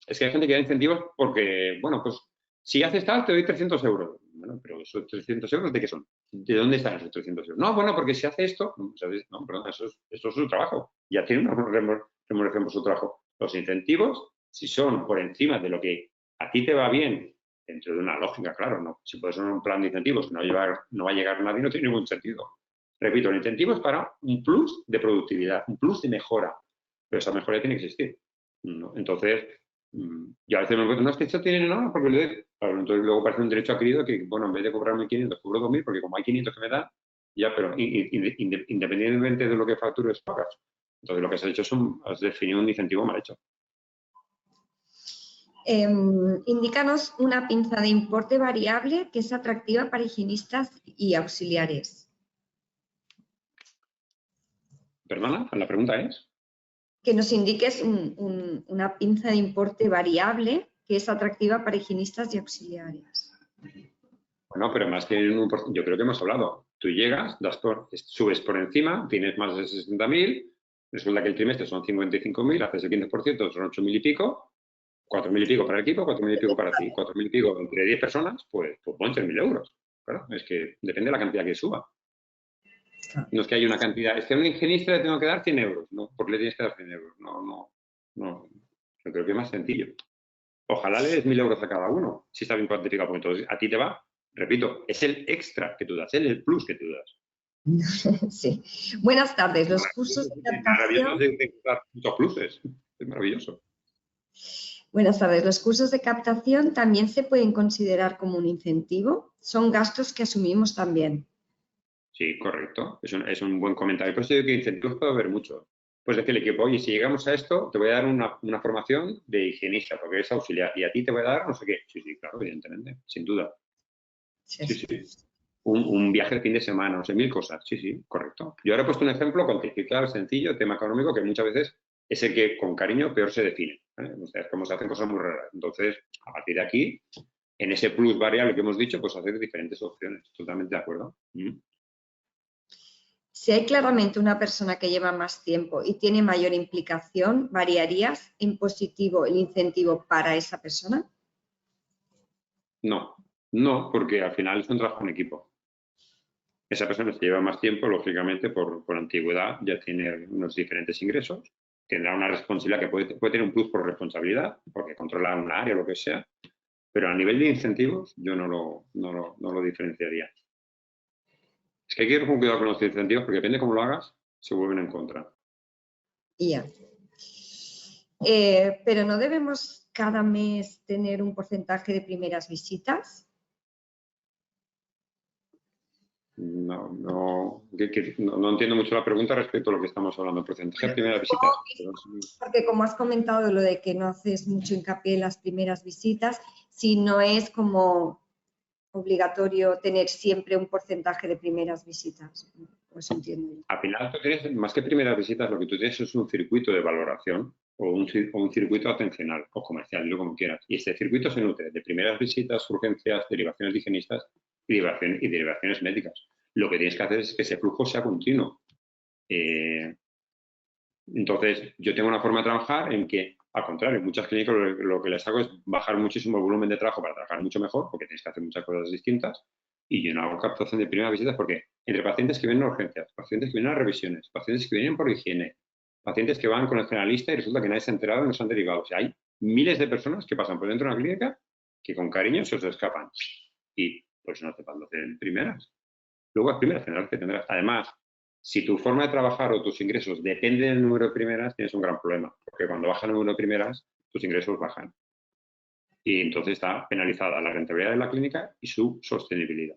Es que hay gente que da incentivos porque, bueno, pues si haces tal, te doy 300 euros. Bueno, pero esos 300 euros, ¿de qué son? ¿De dónde están esos 300 euros? No, bueno, porque si hace esto, no, perdón, esto es su trabajo. Ya tiene una remuneración por su trabajo. Los incentivos, si son por encima de lo que a ti te va bien, dentro de una lógica, claro, no. Si puedes tener un plan de incentivos que no va a llegar nadie, no tiene ningún sentido. Repito, el incentivo es para un plus de productividad, un plus de mejora, pero esa mejora tiene que existir, ¿no? Entonces, yo a veces me encuentro, no, es que esto tiene nada, porque claro, entonces luego parece un derecho adquirido que, bueno, en vez de cobrar 1.500, cobro 2.000, porque como hay 500 que me dan, ya, pero independientemente de lo que factures, pagas. Entonces, lo que has hecho has definido un incentivo mal hecho. Indícanos una pinza de importe variable que es atractiva para higienistas y auxiliares. ¿Perdona? La pregunta es... Que nos indiques una pinza de importe variable que es atractiva para higienistas y auxiliares. Bueno, pero más que yo creo que hemos hablado. Tú llegas, subes por encima, tienes más de 60.000, resulta que el trimestre son 55.000, haces el 15%, son 8.000 y pico, 4.000 y pico para el equipo, 4.000 y pico para ti, 4.000 y pico entre 10 personas, pues pon 3.000 euros. Claro, es que depende de la cantidad que suba. No es que haya una cantidad, es que a un higienista le tengo que dar 100 euros, ¿no? ¿Por qué le tienes que dar 100 euros? No. Yo creo que es más sencillo. Ojalá le des 1.000 euros a cada uno, si está bien cuantificado, porque entonces a ti te va, repito, es el extra que tú das, es el plus que tú das. Sí. Buenas tardes. Los cursos de captación... Maravilloso de dar muchos pluses, es maravilloso. Buenas tardes. ¿Los cursos de captación también se pueden considerar como un incentivo? Son gastos que asumimos también. Sí, correcto. Es un buen comentario. Por eso digo que incentivos puede haber muchos. Pues decirle que, oye, si llegamos a esto, te voy a dar una formación de higienista, porque eres auxiliar, y a ti te voy a dar no sé qué. Sí, claro, evidentemente, sin duda. Sí. Un viaje de fin de semana, no sé, 1.000 cosas. Sí, correcto. Yo ahora he puesto un ejemplo cuantificado, sencillo, tema económico, que muchas veces es el que con cariño peor se define. O sea, es como se hacen cosas muy raras. Entonces, a partir de aquí, en ese plus variable que hemos dicho, pues hacer diferentes opciones. Totalmente de acuerdo. Si hay claramente una persona que lleva más tiempo y tiene mayor implicación, ¿variarías en positivo el incentivo para esa persona? No, porque al final es un trabajo en equipo. Esa persona que lleva más tiempo, lógicamente, por antigüedad, ya tiene unos diferentes ingresos, tendrá una responsabilidad que puede tener un plus por responsabilidad, porque controla un área o lo que sea, pero a nivel de incentivos yo no lo diferenciaría. Es que hay que ir con cuidado con los incentivos porque depende de cómo lo hagas, se vuelven en contra. Ya. Pero ¿no debemos cada mes tener un porcentaje de primeras visitas? no entiendo mucho la pregunta respecto a lo que estamos hablando. Porcentaje de primeras visitas. Porque como has comentado lo de que no haces mucho hincapié en las primeras visitas, si no es como obligatorio tener siempre un porcentaje de primeras visitas. Pues entiendo yo. Al final, tú tienes, más que primeras visitas, lo que tú tienes es un circuito de valoración o un circuito atencional o comercial, lo como quieras. Y este circuito se nutre de primeras visitas, urgencias, derivaciones de higienistas y derivaciones médicas. Lo que tienes que hacer es que ese flujo sea continuo. Entonces, yo tengo una forma de trabajar en que, al contrario, muchas clínicas lo que les hago es bajar muchísimo el volumen de trabajo para trabajar mucho mejor, porque tienes que hacer muchas cosas distintas, y yo no hago captación de primeras visitas porque entre pacientes que vienen a urgencias, pacientes que vienen a revisiones, pacientes que vienen por higiene, pacientes que van con el generalista y resulta que nadie se ha enterado y no se han derivado. O sea, hay miles de personas que pasan por dentro de una clínica que con cariño se os escapan. Y pues no te van a hacer primeras. Luego, las primeras que tendrás. Además, si tu forma de trabajar o tus ingresos dependen del número de primeras, tienes un gran problema, porque cuando baja el número de primeras, tus ingresos bajan. Y entonces está penalizada la rentabilidad de la clínica y su sostenibilidad.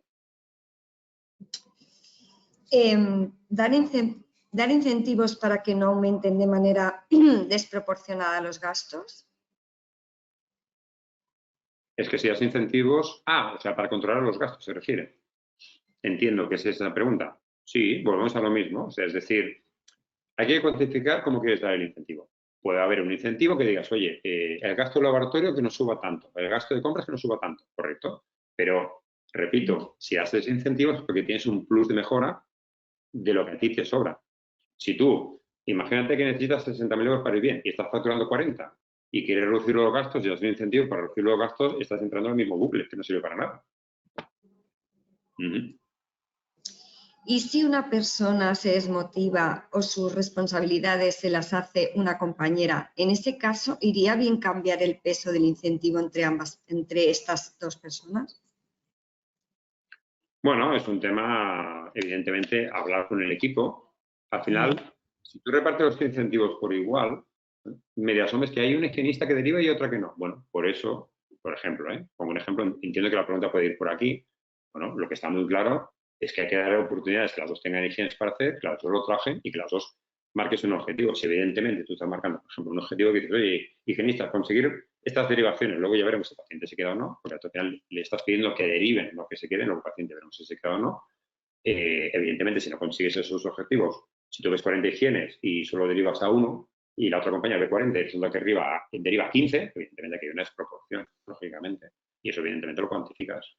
Dar incentivos para que no aumenten de manera desproporcionada los gastos. Es que si das incentivos... o sea, para controlar los gastos se refiere. Entiendo que es esa pregunta. Sí, volvemos a lo mismo. O sea, es decir, hay que cuantificar cómo quieres dar el incentivo. Puede haber un incentivo que digas, oye, el gasto de laboratorio que no suba tanto, el gasto de compras que no suba tanto, ¿correcto? Pero, repito, si haces incentivos es porque tienes un plus de mejora de lo que a ti te sobra. Si tú, imagínate que necesitas 60.000 euros para ir bien y estás facturando 40 y quieres reducir los gastos y das un incentivo para reducir los gastos, estás entrando en el mismo bucle, que no sirve para nada. Y si una persona se desmotiva o sus responsabilidades se las hace una compañera, en ese caso, ¿iría bien cambiar el peso del incentivo entre estas dos personas? Bueno, es un tema, evidentemente, hablar con el equipo. Al final, si tú repartes los incentivos por igual, me asomes que hay un higienista que deriva y otra que no. Bueno, por eso, por ejemplo, como un ejemplo, entiendo que la pregunta puede ir por aquí. Bueno, lo que está muy claro es que hay que dar oportunidades que las dos tengan higienes para hacer, que las dos lo trabajen y que las dos marques un objetivo. Si evidentemente tú estás marcando, por ejemplo, un objetivo que dices, oye, higienista, conseguir estas derivaciones, luego ya veremos si el paciente se queda o no, porque al final le estás pidiendo que deriven, no que se queden, luego el paciente veremos si se queda o no. Evidentemente, si no consigues esos objetivos, si tú ves 40 higienes y solo derivas a uno, y la otra compañía ve 40 y resulta que deriva 15, evidentemente que hay una desproporción, lógicamente. Y eso evidentemente lo cuantificas,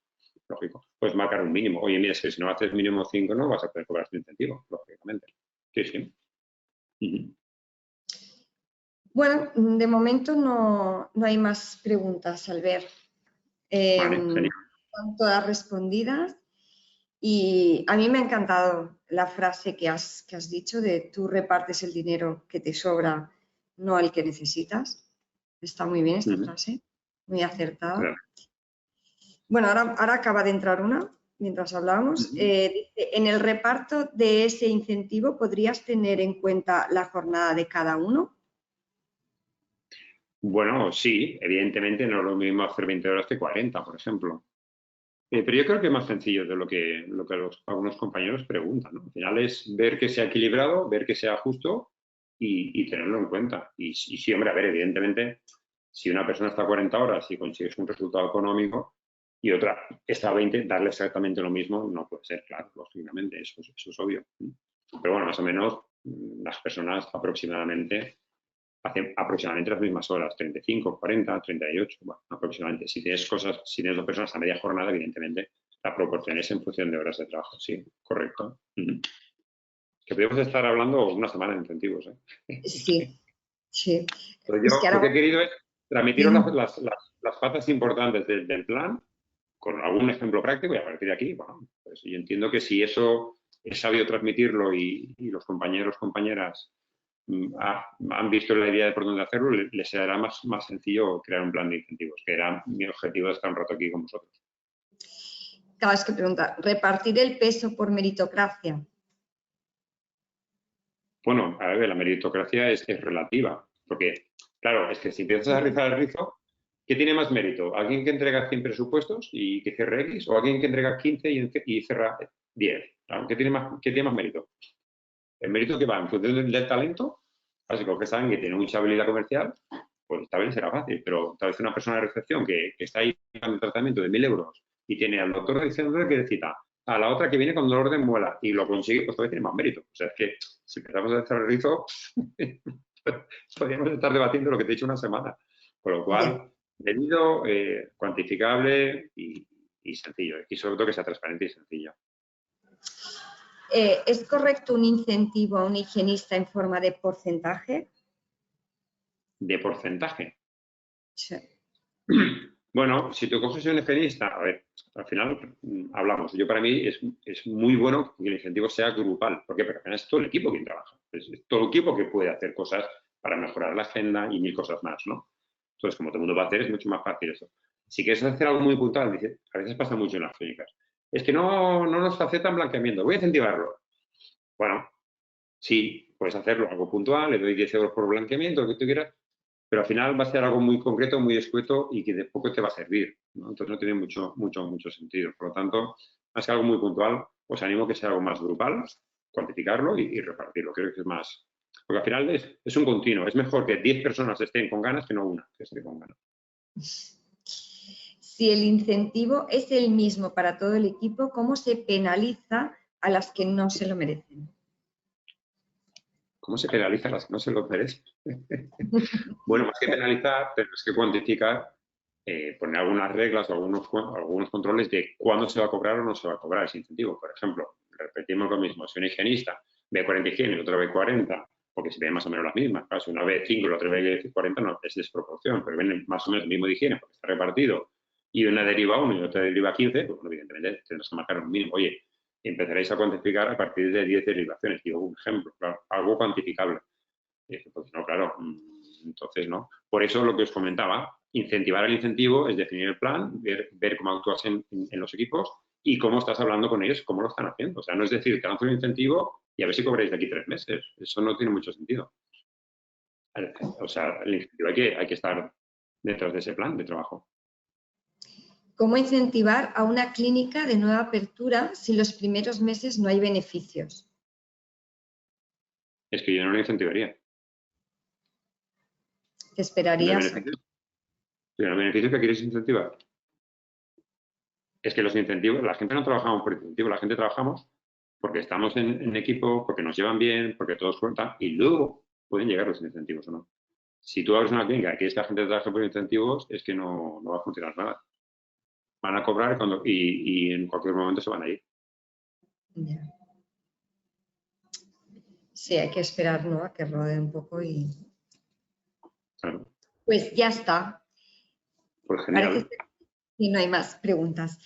lógico. Puedes marcar un mínimo. Oye, mira, es que si no haces mínimo 5 no vas a poder cobrar tu incentivo, lógicamente. Sí, sí. Bueno, de momento no hay más preguntas, Albert. Vale, genial. Están todas respondidas. Y a mí me ha encantado la frase que has dicho de tú repartes el dinero que te sobra, no el que necesitas. Está muy bien esta frase, muy acertada. Claro. Bueno, ahora acaba de entrar una, mientras hablábamos. Dice, en el reparto de ese incentivo, ¿podrías tener en cuenta la jornada de cada uno? Bueno, sí, evidentemente no es lo mismo hacer 20 horas que 40, por ejemplo. Pero yo creo que es más sencillo de lo que algunos compañeros preguntan, ¿no? Al final es ver que sea equilibrado, ver que sea justo y tenerlo en cuenta. Y sí, hombre, a ver, evidentemente, si una persona está 40 horas y consigues un resultado económico y otra está a 20, darle exactamente lo mismo no puede ser, claro, lógicamente, eso es obvio. Pero bueno, más o menos las personas hacen aproximadamente las mismas horas, 35, 40, 38, bueno, aproximadamente. Si tienes dos personas a media jornada, evidentemente, la proporción es en función de horas de trabajo, sí, correcto. Que podemos estar hablando una semana de incentivos, ¿eh? Sí. Pero yo lo que he querido es transmitiros las patas importantes del plan con algún ejemplo práctico y a partir de aquí, bueno, pues yo entiendo que si eso es sabio transmitirlo y los compañeros, compañeras han visto la idea de por dónde hacerlo, les será más sencillo crear un plan de incentivos, que era mi objetivo de estar un rato aquí con vosotros. Claro, es que pregunta, ¿repartir el peso por meritocracia? Bueno, a ver, la meritocracia es relativa, porque, claro, es que si empiezas a rizar el rizo, ¿qué tiene más mérito? ¿Alguien que entrega 100 presupuestos y que cierre X? ¿O alguien que entrega 15 y cierra 10. Claro, ¿qué tiene más mérito? El mérito que va en función del talento, así que saben que tiene mucha habilidad comercial, pues tal vez será fácil, pero tal vez una persona de recepción que está ahí en un tratamiento de 1.000 euros y tiene al doctor diciendo que cita, a la otra que viene con dolor de muela y lo consigue, pues todavía tiene más mérito. O sea, es que si empezamos a echar el rizo, podríamos estar debatiendo lo que te he dicho una semana. Con lo cual, debido, cuantificable y sencillo. Y sobre todo que sea transparente y sencillo. ¿Es correcto un incentivo a un higienista en forma de porcentaje? ¿De porcentaje? Sí. Bueno, si tú coges un higienista, a ver, al final hablamos. Yo para mí es muy bueno que el incentivo sea grupal. ¿Por qué? Porque al final es todo el equipo quien trabaja. Es todo el equipo que puede hacer cosas para mejorar la agenda y 1000 cosas más, ¿no? Entonces, como todo el mundo va a hacer, es mucho más fácil eso. Si quieres hacer algo muy puntual, a veces pasa mucho en las clínicas. Es que no nos aceptan blanqueamiento, voy a incentivarlo. Bueno, sí, puedes hacerlo, algo puntual, le doy 10 euros por blanqueamiento, lo que tú quieras, pero al final va a ser algo muy concreto, muy escueto y que de poco te va a servir, ¿no? Entonces no tiene mucho sentido. Por lo tanto, más que algo muy puntual, os animo a que sea algo más grupal, cuantificarlo y repartirlo. Creo que es más... Porque al final es un continuo. Es mejor que 10 personas estén con ganas que no una que esté con ganas. Si el incentivo es el mismo para todo el equipo, ¿cómo se penaliza a las que no se lo merecen? ¿Cómo se penaliza a las que no se lo merecen? Bueno, más que penalizar, tenemos que cuantificar, poner algunas reglas o algunos controles de cuándo se va a cobrar o no se va a cobrar ese incentivo. Por ejemplo, repetimos lo mismo, si un higienista ve 40 higiene y el otro ve 40, porque si ven más o menos las mismas, claro, si uno ve 5 y el otro ve 40, no es desproporción, pero ven más o menos el mismo de higiene porque está repartido y una deriva 1 y otra deriva 15, pues bueno, evidentemente tendrás que marcar un mínimo. Oye, empezaréis a cuantificar a partir de 10 derivaciones, digo un ejemplo, claro, algo cuantificable. Pues no, claro, entonces no. Por eso lo que os comentaba, incentivar el incentivo es definir el plan, ver cómo actúas en los equipos y cómo estás hablando con ellos, cómo lo están haciendo. O sea, no es decir, te lanzo un incentivo y a ver si cobráis de aquí 3 meses. Eso no tiene mucho sentido. O sea, el incentivo hay que estar detrás de ese plan de trabajo. ¿Cómo incentivar a una clínica de nueva apertura si los primeros meses no hay beneficios? Es que yo no lo incentivaría. ¿Te esperarías? ¿Y los beneficios que quieres incentivar? Es que los incentivos, la gente no trabajamos por incentivos, la gente trabajamos porque estamos en equipo, porque nos llevan bien, porque todos cuentan y luego pueden llegar los incentivos o no. Si tú abres una clínica y quieres que la gente trabaje por incentivos, es que no va a funcionar nada. Van a cobrar y en cualquier momento se van a ir. Ya. Sí, hay que esperar, ¿no?, a que rodee un poco y... Claro. Pues ya está. Pues genial. Parece que no hay más preguntas.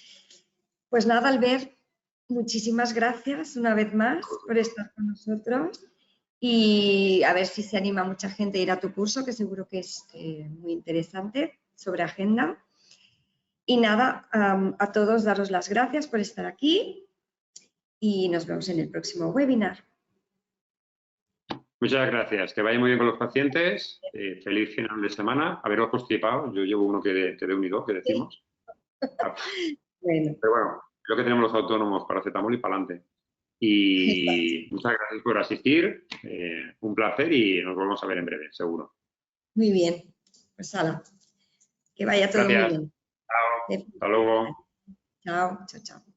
Pues nada, Albert, muchísimas gracias una vez más por estar con nosotros y a ver si se anima mucha gente a ir a tu curso, que seguro que es muy interesante, sobre agenda. Y nada, a todos daros las gracias por estar aquí y nos vemos en el próximo webinar. Muchas gracias. Que vaya muy bien con los pacientes. Feliz final de semana. Haberos constipado. Yo llevo uno que de unido, que decimos. Bueno. Pero bueno, creo que tenemos los autónomos paracetamol y para adelante. Y muchas gracias por asistir. Un placer y nos volvemos a ver en breve, seguro. Muy bien. Pues hala. Que vaya todo Gracias. muy bien. Chao. Hasta luego. Chao, chao, chao.